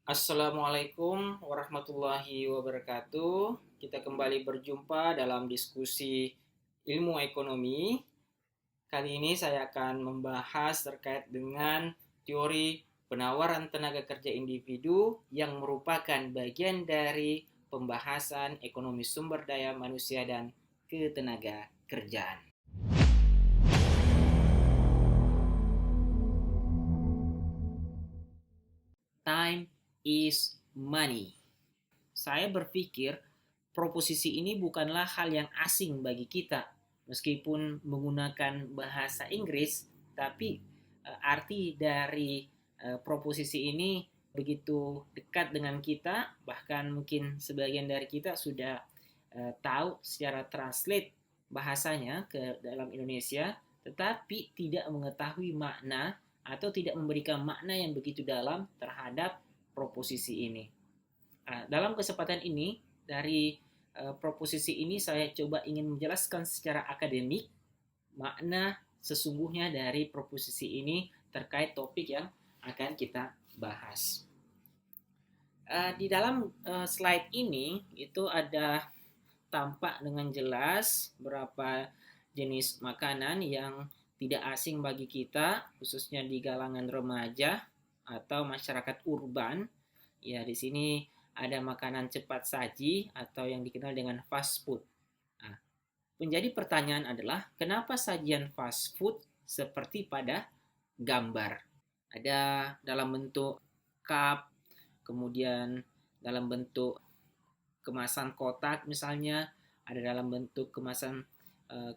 Assalamualaikum warahmatullahi wabarakatuh. Kita kembali berjumpa dalam diskusi ilmu ekonomi. Kali ini saya akan membahas terkait dengan teori penawaran tenaga kerja individu yang merupakan bagian dari pembahasan ekonomi sumber daya manusia dan ketenaga kerjaan. Time is money. Saya berpikir proposisi ini bukanlah hal yang asing bagi kita. Meskipun menggunakan bahasa Inggris, tapi arti dari proposisi ini begitu dekat dengan kita, bahkan mungkin sebagian dari kita sudah tahu secara translate bahasanya ke dalam Indonesia, tetapi tidak mengetahui makna atau tidak memberikan makna yang begitu dalam terhadap proposisi ini. Dalam kesempatan ini, dari proposisi ini saya coba ingin menjelaskan secara akademik makna sesungguhnya dari proposisi ini terkait topik yang akan kita bahas. Di dalam slide ini itu ada tampak dengan jelas berapa jenis makanan yang tidak asing bagi kita, khususnya di kalangan remaja atau masyarakat urban. Ya, di sini ada makanan cepat saji atau yang dikenal dengan fast food. Nah, menjadi pertanyaan adalah kenapa sajian fast food seperti pada gambar? Ada dalam bentuk cup, kemudian dalam bentuk kemasan kotak misalnya, ada dalam bentuk kemasan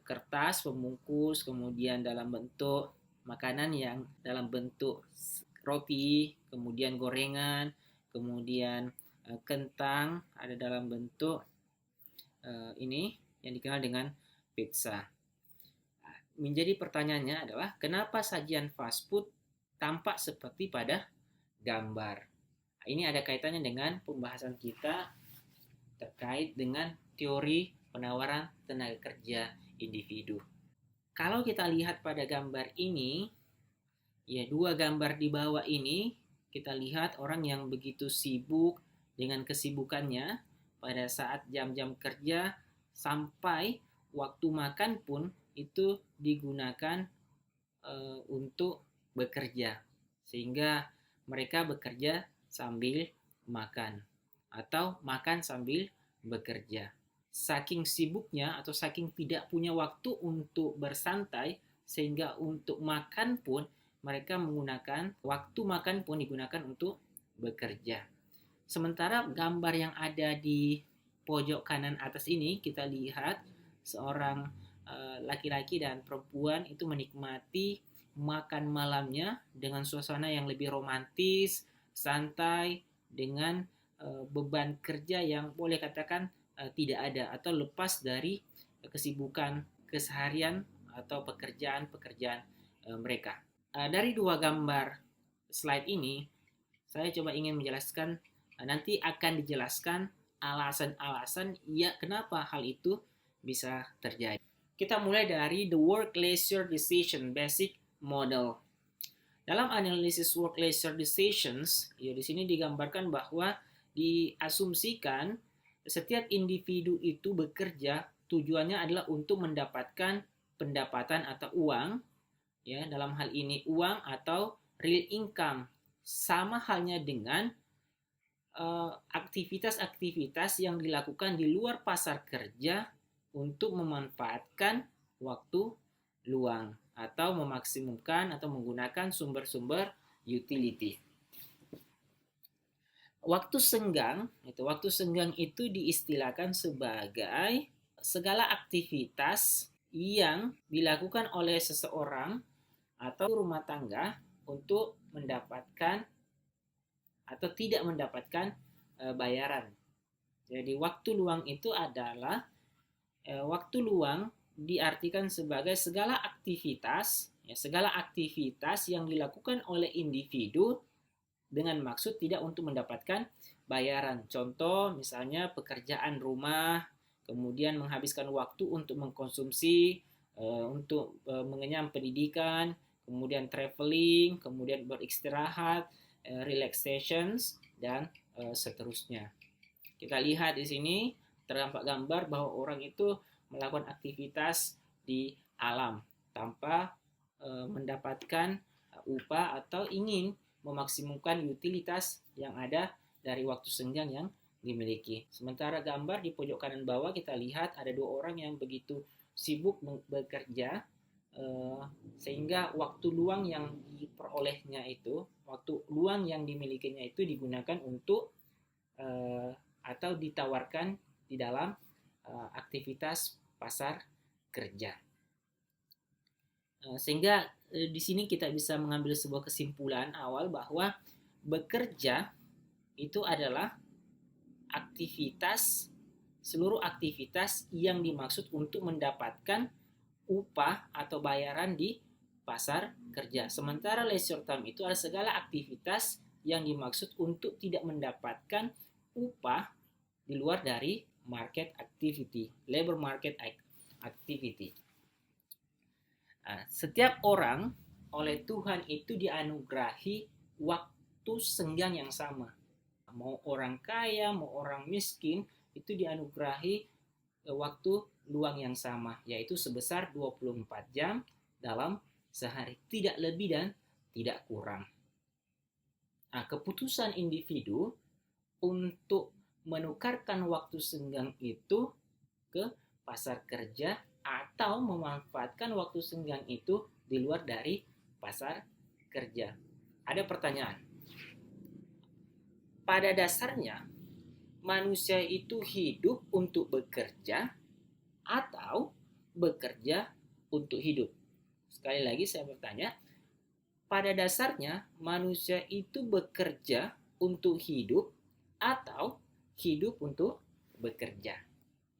kertas pembungkus, kemudian dalam bentuk makanan yang dalam bentuk roti, kemudian gorengan, kemudian kentang, ada dalam bentuk ini yang dikenal dengan pizza. Menjadi pertanyaannya adalah kenapa sajian fast food tampak seperti pada gambar? Ini ada kaitannya dengan pembahasan kita terkait dengan teori penawaran tenaga kerja individu. Kalau kita lihat pada gambar ini, ya dua gambar di bawah ini, kita lihat orang yang begitu sibuk dengan kesibukannya pada saat jam-jam kerja sampai waktu makan pun itu digunakan untuk bekerja, sehingga mereka bekerja sambil makan atau makan sambil bekerja. Saking sibuknya atau saking tidak punya waktu untuk bersantai, sehingga untuk makan pun mereka menggunakan waktu makan pun digunakan untuk bekerja. Sementara gambar yang ada di pojok kanan atas ini kita lihat seorang laki-laki dan perempuan itu menikmati makan malamnya dengan suasana yang lebih romantis, santai, dengan beban kerja yang boleh katakan tidak ada atau lepas dari kesibukan keseharian atau pekerjaan-pekerjaan mereka. Dari dua gambar slide ini, saya coba ingin menjelaskan, nanti akan dijelaskan alasan-alasan ya kenapa hal itu bisa terjadi. Kita mulai dari the work-leisure decision basic model. Dalam analisis work-leisure decisions, ya di sini digambarkan bahwa diasumsikan setiap individu itu bekerja tujuannya adalah untuk mendapatkan pendapatan atau uang, ya dalam hal ini uang atau real income, sama halnya dengan aktivitas-aktivitas yang dilakukan di luar pasar kerja untuk memanfaatkan waktu luang atau memaksimumkan atau menggunakan sumber-sumber utility. Waktu senggang itu diistilahkan sebagai segala aktivitas yang dilakukan oleh seseorang atau rumah tangga untuk mendapatkan atau tidak mendapatkan bayaran. Jadi waktu luang itu adalah waktu luang diartikan sebagai segala aktivitas yang dilakukan oleh individu dengan maksud tidak untuk mendapatkan bayaran. Contoh misalnya pekerjaan rumah, kemudian menghabiskan waktu untuk mengkonsumsi, untuk mengenyam pendidikan, kemudian traveling, kemudian beristirahat, relaxations, dan seterusnya. Kita lihat di sini terdapat gambar bahwa orang itu melakukan aktivitas di alam tanpa mendapatkan upah atau ingin memaksimumkan utilitas yang ada dari waktu senggang yang dimiliki. Sementara gambar di pojok kanan bawah kita lihat ada dua orang yang begitu sibuk bekerja sehingga waktu luang yang diperolehnya itu, waktu luang yang dimilikinya itu digunakan untuk atau ditawarkan di dalam aktivitas pasar kerja. Sehingga di sini kita bisa mengambil sebuah kesimpulan awal bahwa bekerja itu adalah seluruh aktivitas yang dimaksud untuk mendapatkan upah atau bayaran di pasar kerja. Sementara leisure time itu adalah segala aktivitas yang dimaksud untuk tidak mendapatkan upah di luar dari market activity, labor market activity. Setiap orang oleh Tuhan itu dianugerahi waktu senggang yang sama. Mau orang kaya, mau orang miskin, itu dianugerahi waktu luang yang sama, yaitu sebesar 24 jam dalam sehari, tidak lebih dan tidak kurang. Keputusan individu untuk menukarkan waktu senggang itu ke pasar kerja atau memanfaatkan waktu senggang itu di luar dari pasar kerja. Ada pertanyaan. Pada dasarnya, manusia itu hidup untuk bekerja atau bekerja untuk hidup? Sekali lagi saya bertanya, pada dasarnya manusia itu bekerja untuk hidup atau hidup untuk bekerja?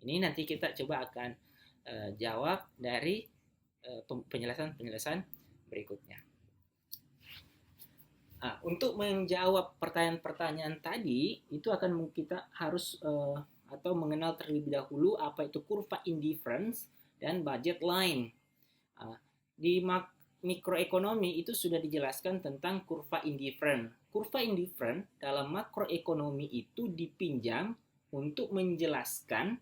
Ini nanti kita coba akan jawab dari penjelasan-penjelasan berikutnya. Untuk menjawab pertanyaan-pertanyaan tadi, itu akan kita harus atau mengenal terlebih dahulu apa itu kurva indifference dan budget line. Di mikroekonomi itu sudah dijelaskan tentang kurva indifferent. Kurva indifferent dalam makroekonomi itu dipinjam untuk menjelaskan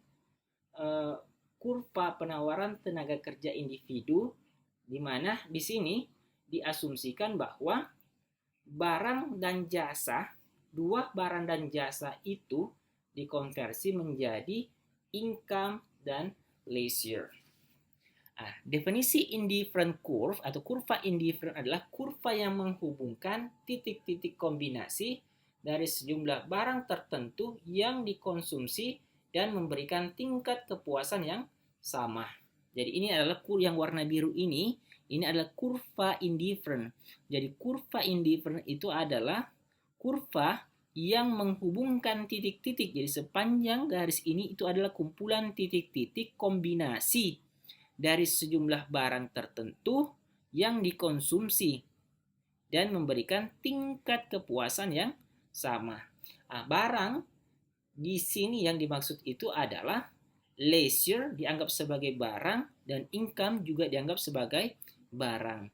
kurva penawaran tenaga kerja individu, di mana di sini diasumsikan bahwa dua barang dan jasa itu dikonversi menjadi income dan leisure. Definisi indifferent curve atau kurva indifferent adalah kurva yang menghubungkan titik-titik kombinasi dari sejumlah barang tertentu yang dikonsumsi dan memberikan tingkat kepuasan yang sama. Jadi ini adalah yang warna biru ini adalah kurva indifferent. Jadi kurva indifferent itu adalah kurva yang menghubungkan titik-titik. Jadi sepanjang garis ini itu adalah kumpulan titik-titik kombinasi dari sejumlah barang tertentu yang dikonsumsi dan memberikan tingkat kepuasan yang sama. Barang di sini yang dimaksud itu adalah leisure dianggap sebagai barang dan income juga dianggap sebagai barang.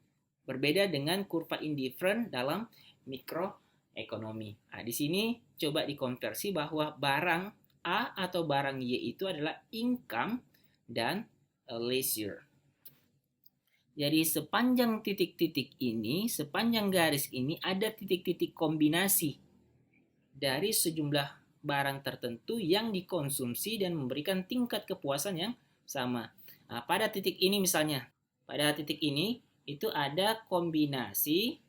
Berbeda dengan kurva indifferent dalam mikroekonomi. Di sini coba dikonversi bahwa barang A atau barang Y itu adalah income dan leisure. Jadi sepanjang titik-titik ini, sepanjang garis ini ada titik-titik kombinasi dari sejumlah barang tertentu yang dikonsumsi dan memberikan tingkat kepuasan yang sama. Pada titik ini misalnya, pada titik ini itu ada kombinasi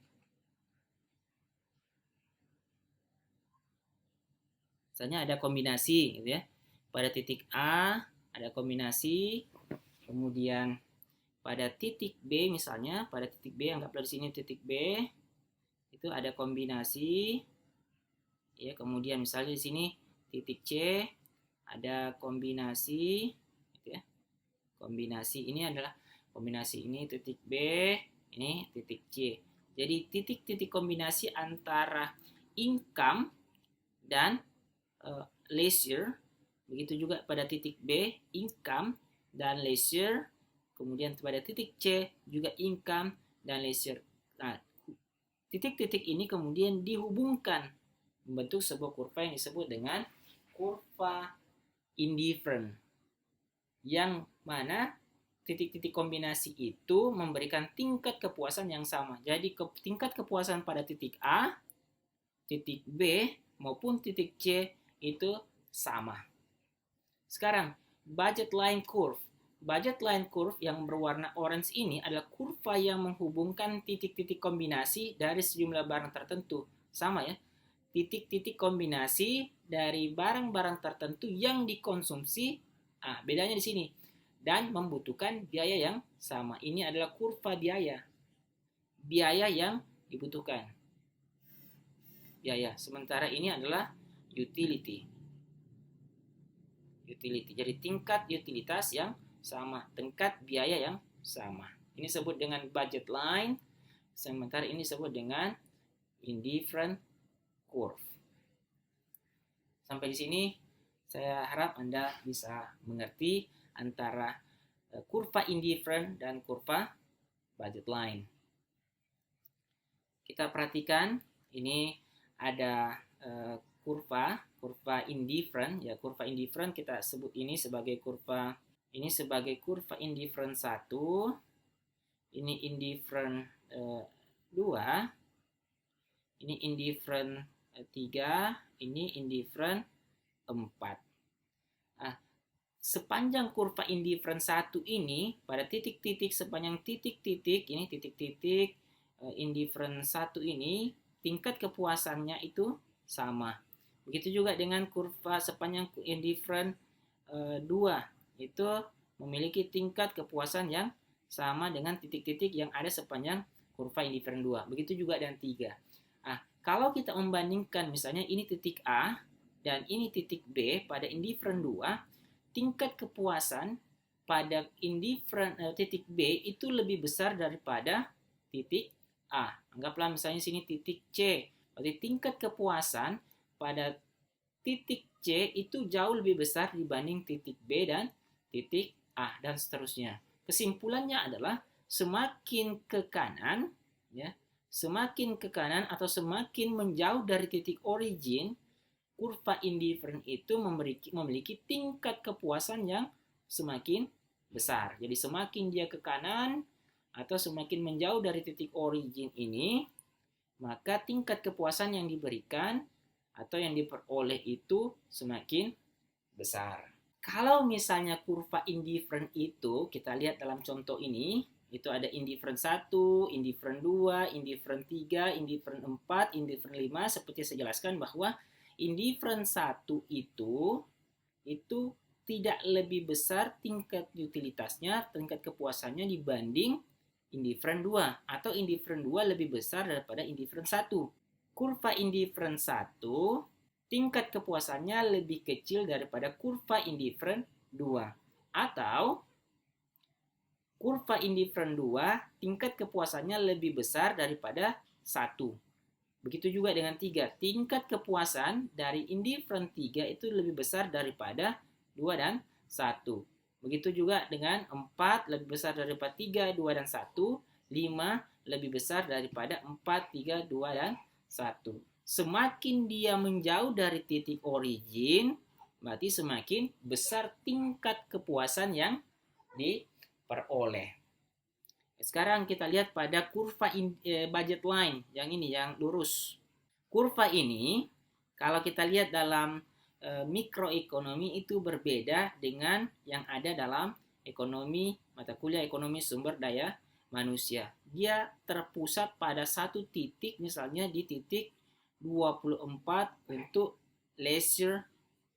misalnya ada kombinasi gitu ya. Pada titik A ada kombinasi, kemudian pada titik B misalnya, pada titik B anggaplah di sini titik B itu ada kombinasi ya, kemudian misalnya di sini titik C ada kombinasi gitu ya. Kombinasi ini adalah kombinasi ini titik B, ini titik C. Jadi titik-titik kombinasi antara income dan leisure. Begitu juga pada titik B, income dan leisure. Kemudian pada titik C juga income dan leisure. Nah, titik-titik ini kemudian dihubungkan membentuk sebuah kurva yang disebut dengan kurva indifferent, yang mana titik-titik kombinasi itu memberikan tingkat kepuasan yang sama. Jadi tingkat kepuasan pada titik A, titik B, maupun titik C itu sama. Sekarang, budget line curve. Budget line curve yang berwarna orange ini adalah kurva yang menghubungkan titik-titik kombinasi dari sejumlah barang tertentu. Sama ya, titik-titik kombinasi dari barang-barang tertentu yang dikonsumsi. Bedanya di sini. Dan membutuhkan biaya yang sama. Ini adalah kurva biaya. Biaya yang dibutuhkan. Biaya. Sementara ini adalah utility. Jadi tingkat utilitas yang sama. Tingkat biaya yang sama. Ini disebut dengan budget line. Sementara ini disebut dengan indifferent curve. Sampai di sini saya harap Anda bisa mengerti antara kurva indifferent dan kurva budget line. Kita perhatikan ini ada kurva indifferent ya. Kurva indifferent kita sebut ini sebagai kurva indifferent 1, ini indifferent 2, ini indifferent 3, ini indifferent 4. Sepanjang kurva indifferent 1 ini pada titik-titik, sepanjang titik-titik ini titik-titik indifferent 1 ini tingkat kepuasannya itu sama. Begitu juga dengan kurva sepanjang indifferent 2 itu memiliki tingkat kepuasan yang sama dengan titik-titik yang ada sepanjang kurva indifferent 2. Begitu juga dengan 3. Kalau kita membandingkan misalnya ini titik A dan ini titik B pada indifferent 2, tingkat kepuasan pada indifferent titik B itu lebih besar daripada titik A. Anggaplah misalnya sini titik C. Berarti tingkat kepuasan pada titik C itu jauh lebih besar dibanding titik B dan titik A dan seterusnya. Kesimpulannya adalah semakin ke kanan ya, semakin ke kanan atau semakin menjauh dari titik origin, kurva indifferent itu memiliki tingkat kepuasan yang semakin besar. Jadi semakin dia ke kanan atau semakin menjauh dari titik origin ini, maka tingkat kepuasan yang diberikan atau yang diperoleh itu semakin besar. Kalau misalnya kurva indifferent itu kita lihat dalam contoh ini, itu ada indifferent 1, indifferent 2, indifferent 3, indifferent 4, indifferent 5, seperti saya jelaskan bahwa indifferent 1 itu tidak lebih besar tingkat utilitasnya, tingkat kepuasannya dibanding indifferent 2, atau indifferent 2 lebih besar daripada indifferent 1. Kurva indifferent 1 tingkat kepuasannya lebih kecil daripada kurva indifferent 2, atau kurva indifferent 2 tingkat kepuasannya lebih besar daripada 1. Begitu juga dengan 3. Tingkat kepuasan dari indifferent 3 itu lebih besar daripada 2 dan 1. Begitu juga dengan 4 lebih besar daripada 3, 2, dan 1. 5 lebih besar daripada 4, 3, 2, dan 1. Semakin dia menjauh dari titik origin, berarti semakin besar tingkat kepuasan yang diperoleh. Sekarang kita lihat pada kurva budget line yang ini, yang lurus. Kurva ini kalau kita lihat dalam mikroekonomi itu berbeda dengan yang ada dalam ekonomi, mata kuliah ekonomi sumber daya manusia. Dia terpusat pada satu titik, misalnya di titik 24 untuk leisure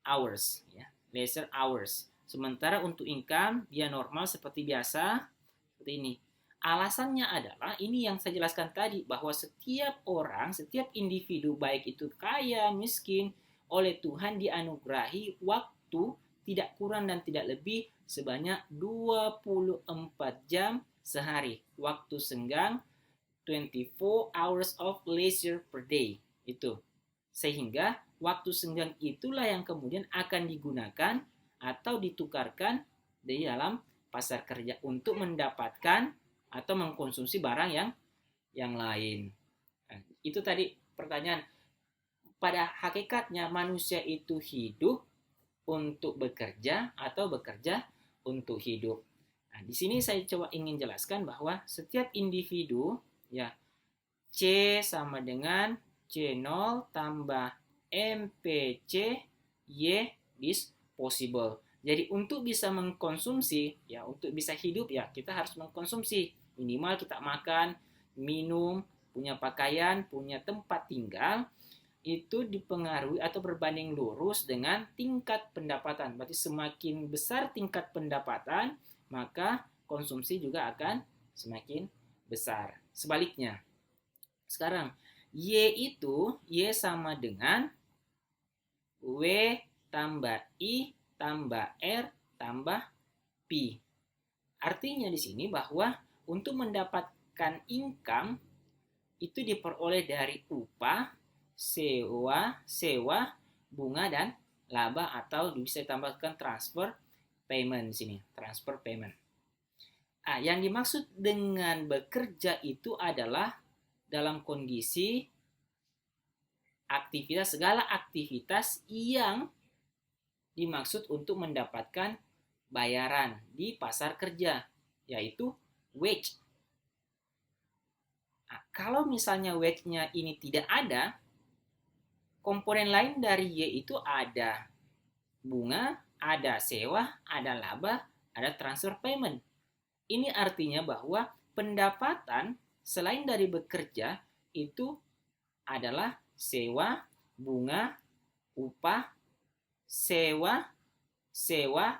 hours ya, leisure hours. Sementara untuk income dia normal seperti biasa, seperti ini. Alasannya adalah ini yang saya jelaskan tadi, bahwa setiap orang, setiap individu, baik itu kaya, miskin, oleh Tuhan dianugerahi waktu tidak kurang dan tidak lebih sebanyak 24 jam sehari. Waktu senggang 24 hours of leisure per day. Itu. Sehingga waktu senggang itulah yang kemudian akan digunakan atau ditukarkan di dalam pasar kerja untuk mendapatkan atau mengkonsumsi barang yang lain. Nah, itu tadi pertanyaan. pada hakikatnya manusia itu hidup untuk bekerja atau bekerja untuk hidup. Nah, di sini saya coba ingin jelaskan bahwa setiap individu, ya, C sama dengan C0 tambah MPC Y disposable. Jadi untuk bisa mengkonsumsi, ya, untuk bisa hidup, ya, kita harus mengkonsumsi. Minimal kita makan, minum, punya pakaian, punya tempat tinggal, itu dipengaruhi atau berbanding lurus dengan tingkat pendapatan. Berarti semakin besar tingkat pendapatan, maka konsumsi juga akan semakin besar. Sebaliknya, sekarang Y sama dengan W tambah I tambah R tambah P. Artinya di sini bahwa untuk mendapatkan income itu diperoleh dari upah, sewa, bunga, dan laba, atau bisa ditambahkan transfer payment di sini, transfer payment. Yang dimaksud dengan bekerja itu adalah dalam kondisi segala aktivitas yang dimaksud untuk mendapatkan bayaran di pasar kerja, yaitu wage. Kalau misalnya wage-nya ini tidak ada, komponen lain dari Y itu ada bunga, ada sewa, ada laba, ada transfer payment. Ini artinya bahwa pendapatan selain dari bekerja itu adalah sewa, bunga, upah, sewa,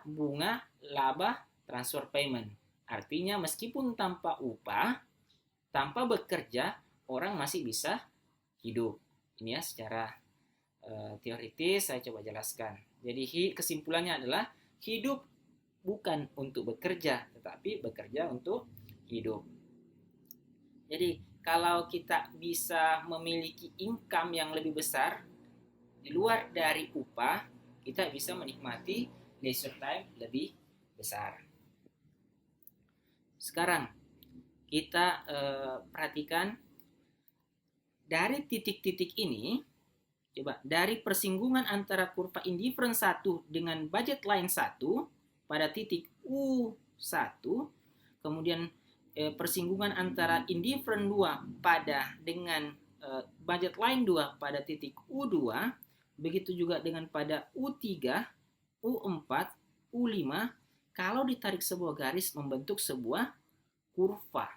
bunga, laba, transfer payment. Artinya meskipun tanpa upah, tanpa bekerja, orang masih bisa hidup. Ini ya secara teoritis saya coba jelaskan. Jadi kesimpulannya adalah hidup bukan untuk bekerja, tetapi bekerja untuk hidup. Jadi kalau kita bisa memiliki income yang lebih besar di luar dari upah, kita bisa menikmati leisure time lebih besar. Sekarang kita perhatikan dari titik-titik ini. Coba dari persinggungan antara kurva indifferent 1 dengan budget line 1 pada titik U1, kemudian persinggungan antara indifferent 2 dengan budget line 2 pada titik U2, begitu juga dengan pada U3, U4, U5, kalau ditarik sebuah garis membentuk sebuah kurva.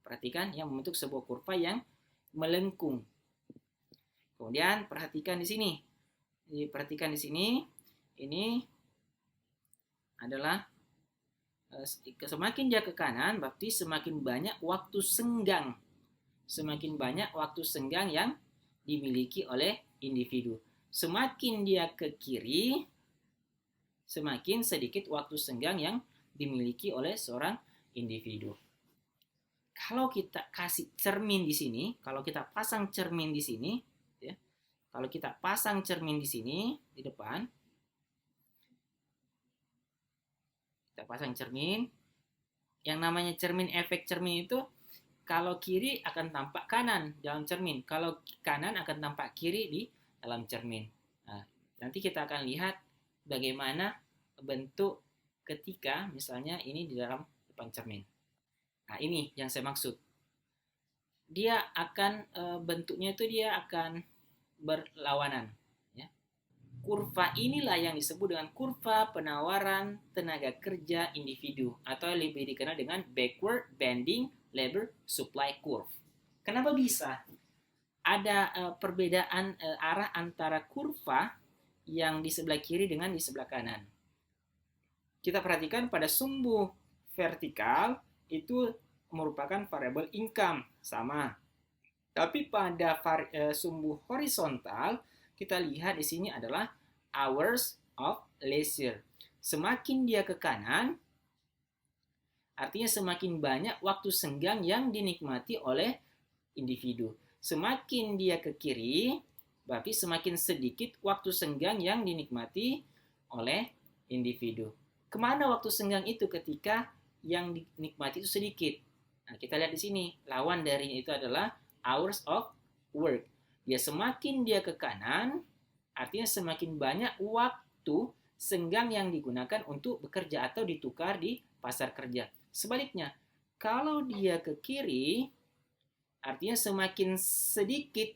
Perhatikan yang membentuk sebuah kurva yang melengkung. Kemudian perhatikan di sini. Ini adalah semakin dia ke kanan berarti semakin banyak waktu senggang. Semakin banyak waktu senggang yang dimiliki oleh individu. Semakin dia ke kiri, semakin sedikit waktu senggang yang dimiliki oleh seorang individu. Kalau kita kasih cermin di sini, kalau kita pasang cermin di sini, ya, kalau kita pasang cermin di sini di depan, kita pasang cermin. Yang namanya cermin, efek cermin itu kalau kiri akan tampak kanan dalam cermin, kalau kanan akan tampak kiri di dalam cermin. Nah, nanti kita akan lihat bagaimana bentuk ketika misalnya ini di dalam depan cermin. Nah, ini yang saya maksud. Dia akan bentuknya itu dia akan berlawanan. Ya. Kurva inilah yang disebut dengan kurva penawaran tenaga kerja individu atau lebih dikenal dengan backward bending labor supply curve. Kenapa bisa ada perbedaan arah antara kurva yang di sebelah kiri dengan di sebelah kanan? Kita perhatikan pada sumbu vertikal itu merupakan variabel income, sama. Tapi pada sumbu horizontal kita lihat di sini adalah hours of leisure. Semakin dia ke kanan, artinya semakin banyak waktu senggang yang dinikmati oleh individu. Semakin dia ke kiri, berarti semakin sedikit waktu senggang yang dinikmati oleh individu. Kemana waktu senggang itu ketika yang dinikmati itu sedikit? Nah, kita lihat di sini, lawan darinya itu adalah hours of work. Semakin dia ke kanan, artinya semakin banyak waktu senggang yang digunakan untuk bekerja atau ditukar di pasar kerja. Sebaliknya, kalau dia ke kiri, artinya semakin sedikit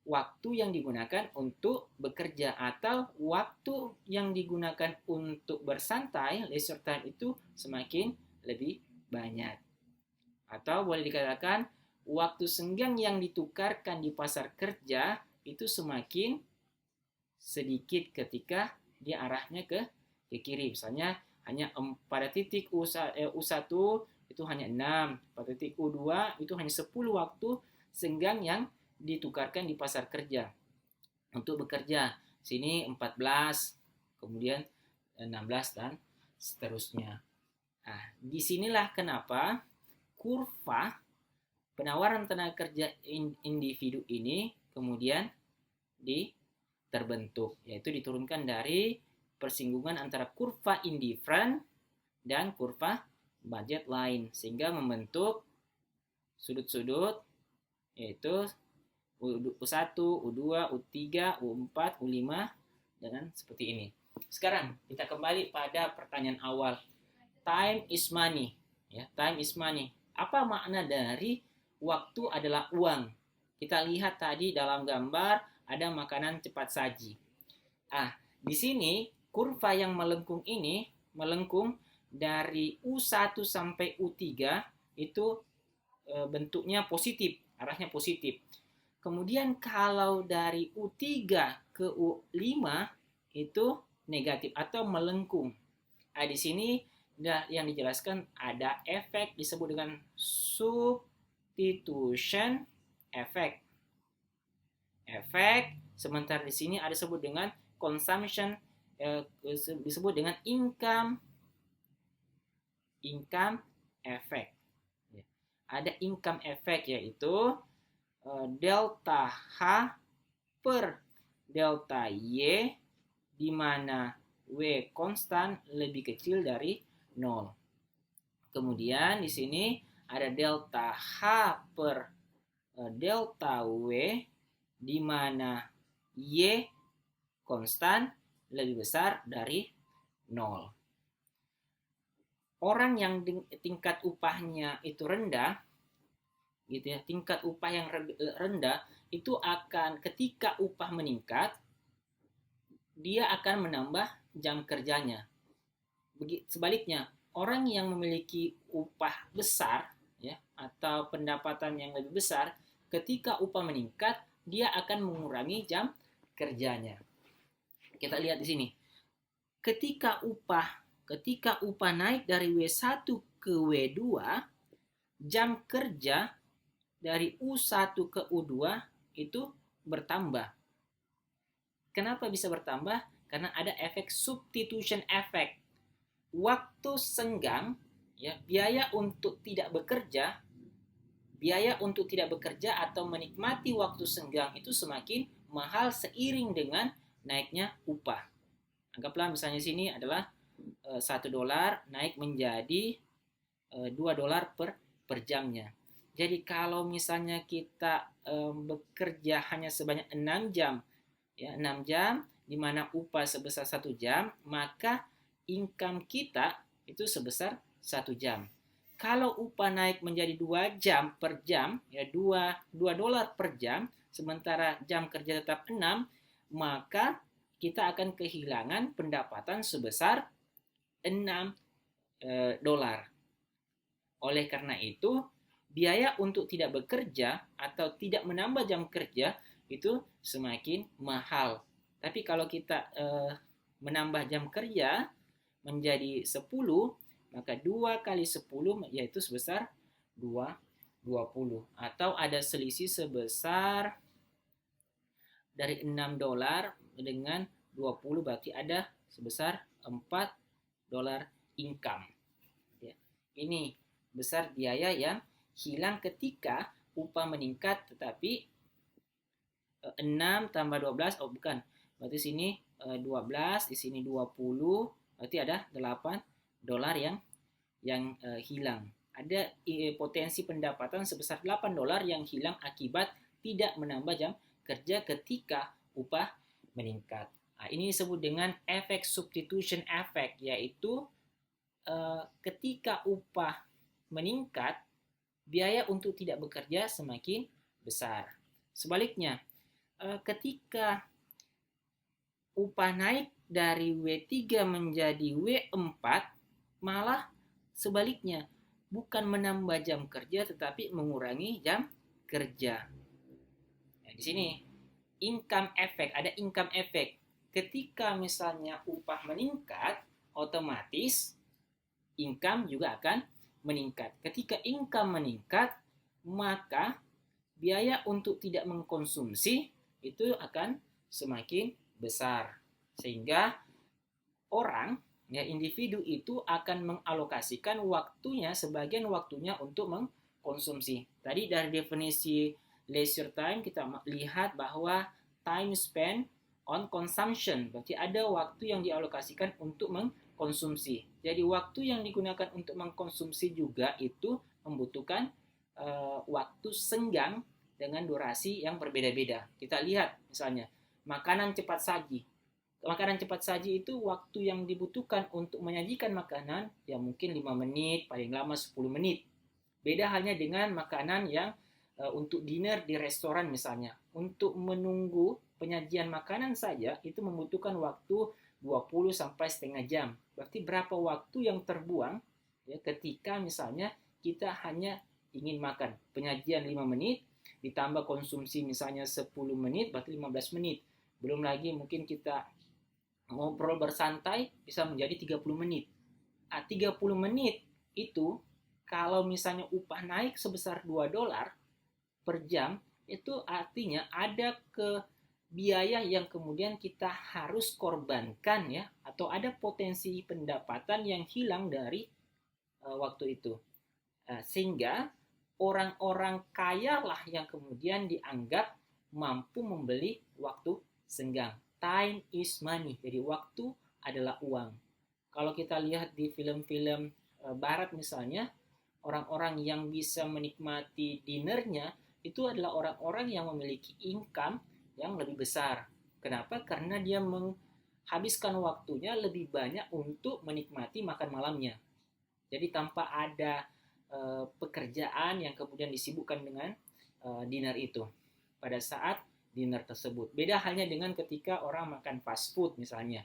waktu yang digunakan untuk bekerja atau waktu yang digunakan untuk bersantai, leisure time itu semakin lebih banyak. Atau boleh dikatakan waktu senggang yang ditukarkan di pasar kerja itu semakin sedikit ketika dia arahnya ke kiri. Misalnya hanya pada titik U1 itu hanya 6, pada titik U2 itu hanya 10 waktu senggang yang ditukarkan di pasar kerja untuk bekerja. Sini 14, kemudian 16 dan seterusnya. Nah, disinilah kenapa kurva penawaran tenaga kerja individu ini kemudian terbentuk, yaitu diturunkan dari persinggungan antara kurva indifferent dan kurva budget line, sehingga membentuk sudut-sudut yaitu U1, U2, U3, U4, U5 dengan seperti ini. Sekarang kita kembali pada pertanyaan awal. Time is money. Ya, time is money. Apa makna dari waktu adalah uang? Kita lihat tadi dalam gambar ada makanan cepat saji. Di sini kurva yang melengkung ini melengkung dari U1 sampai U3 itu bentuknya positif, arahnya positif. Kemudian kalau dari U3 ke U5 itu negatif atau melengkung. Di sini yang dijelaskan ada efek disebut dengan substitution effect. Sementara di sini ada disebut dengan consumption, disebut dengan income effect. Ada income effect yaitu delta H per delta Y di mana W konstan lebih kecil dari 0. Kemudian di sini ada delta H per delta W di mana Y konstan lebih besar dari 0. Orang yang tingkat upahnya itu rendah, gitu ya, tingkat upah yang rendah itu akan ketika upah meningkat dia akan menambah jam kerjanya. Sebaliknya, orang yang memiliki upah besar ya atau pendapatan yang lebih besar ketika upah meningkat dia akan mengurangi jam kerjanya. Kita lihat di sini. Ketika upah naik dari W1 ke W2, jam kerja dari U1 ke U2 itu bertambah. Kenapa bisa bertambah? Karena ada efek substitution effect. Waktu senggang, ya, biaya untuk tidak bekerja atau menikmati waktu senggang itu semakin mahal seiring dengan naiknya upah. Anggaplah misalnya sini adalah $1 naik menjadi $2 per jamnya. Jadi kalau misalnya kita bekerja hanya sebanyak 6 jam, ya 6 jam di mana upah sebesar 1 jam, maka income kita itu sebesar 1 jam. Kalau upah naik menjadi 2 jam per jam, ya $2 per jam, sementara jam kerja tetap 6, maka kita akan kehilangan pendapatan sebesar $6. Oleh karena itu, biaya untuk tidak bekerja atau tidak menambah jam kerja itu semakin mahal. Tapi kalau kita menambah jam kerja menjadi 10, maka 2 kali 10 yaitu sebesar 20. Atau ada selisih sebesar dari $6 dengan 20 berarti ada sebesar $4 income. Ya. Ini besar biaya yang hilang ketika upah meningkat, tetapi 6 tambah 12, bukan. Berarti sini 12, di sini 20, berarti ada $8 yang hilang. Ada potensi pendapatan sebesar $8 yang hilang akibat tidak menambah jam bekerja ketika upah meningkat. Nah, ini disebut dengan efek substitution effect, yaitu ketika upah meningkat, biaya untuk tidak bekerja semakin besar. Sebaliknya, ketika upah naik dari W3 menjadi W4, malah sebaliknya, bukan menambah jam kerja tetapi mengurangi jam kerja. Nah, di sini income effect, ada income effect. Ketika misalnya upah meningkat, otomatis income juga akan meningkat. Ketika income meningkat, maka biaya untuk tidak mengkonsumsi itu akan semakin besar. Sehingga orang, ya individu itu akan mengalokasikan waktunya, sebagian waktunya untuk mengkonsumsi. Tadi dari definisi leisure time kita lihat bahwa time spent on consumption, berarti ada waktu yang dialokasikan untuk mengkonsumsi. Jadi waktu yang digunakan untuk mengkonsumsi juga itu membutuhkan waktu senggang dengan durasi yang berbeda-beda. Kita lihat misalnya makanan cepat saji. Makanan cepat saji itu waktu yang dibutuhkan untuk menyajikan makanan ya mungkin 5 menit, paling lama 10 menit. Beda halnya dengan makanan yang untuk dinner di restoran misalnya. Untuk menunggu penyajian makanan saja itu membutuhkan waktu 20 sampai setengah jam. Berarti berapa waktu yang terbuang ya ketika misalnya kita hanya ingin makan. Penyajian 5 menit ditambah konsumsi misalnya 10 menit berarti 15 menit. Belum lagi mungkin kita ngobrol bersantai bisa menjadi 30 menit. 30 menit itu kalau misalnya upah naik sebesar $2 per jam, itu artinya ada biaya yang kemudian kita harus korbankan ya, atau ada potensi pendapatan yang hilang dari waktu itu. Sehingga orang-orang kaya lah yang kemudian dianggap mampu membeli waktu senggang. Time is money. Jadi waktu adalah uang. Kalau kita lihat di film-film barat misalnya, orang-orang yang bisa menikmati dinernya itu adalah orang-orang yang memiliki income yang lebih besar. Kenapa? Karena dia menghabiskan waktunya lebih banyak untuk menikmati makan malamnya. Jadi tanpa ada pekerjaan yang kemudian disibukkan dengan dinner itu pada saat dinner tersebut. Beda halnya dengan ketika orang makan fast food misalnya.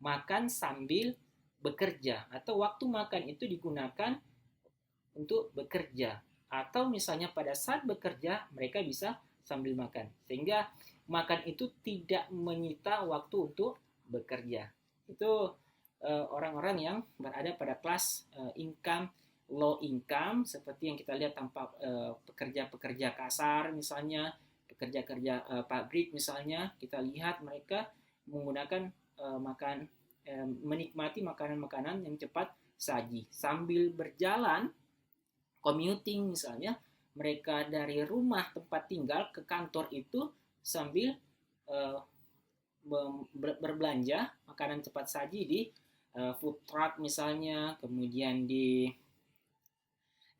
Makan sambil bekerja atau waktu makan itu digunakan untuk bekerja, atau misalnya pada saat bekerja mereka bisa sambil makan, sehingga makan itu tidak menyita waktu untuk bekerja. Itu orang-orang yang berada pada kelas income low income, seperti yang kita lihat tanpa pekerja-pekerja kasar misalnya, pekerja-kerja pabrik misalnya, kita lihat mereka menggunakan menikmati makanan-makanan yang cepat saji sambil berjalan. Commuting misalnya, mereka dari rumah tempat tinggal ke kantor itu sambil berbelanja makanan cepat saji di food truck misalnya, kemudian di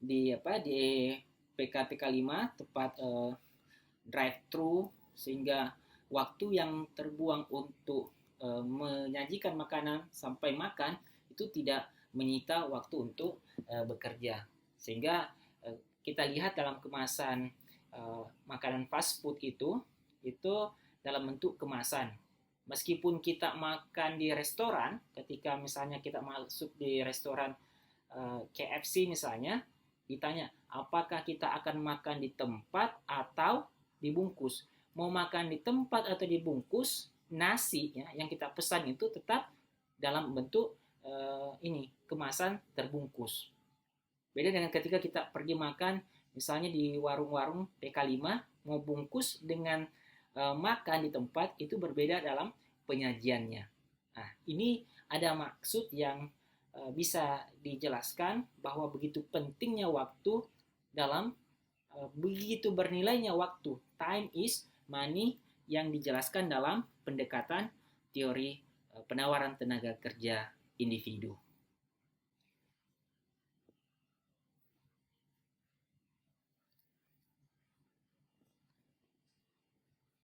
PK 5 tempat drive thru, sehingga waktu yang terbuang untuk menyajikan makanan sampai makan itu tidak menyita waktu untuk bekerja. Sehingga kita lihat dalam kemasan makanan fast food itu dalam bentuk kemasan. Meskipun kita makan di restoran, ketika misalnya kita masuk di restoran KFC misalnya, ditanya apakah kita akan makan di tempat atau dibungkus. Mau makan di tempat atau dibungkus, nasi ya, yang kita pesan itu tetap dalam bentuk kemasan terbungkus. Beda dengan ketika kita pergi makan misalnya di warung-warung PK 5, mau bungkus dengan makan di tempat, itu berbeda dalam penyajiannya. Nah, ini ada maksud yang bisa dijelaskan bahwa begitu pentingnya waktu dalam begitu bernilainya waktu. Time is money yang dijelaskan dalam pendekatan teori penawaran tenaga kerja individu.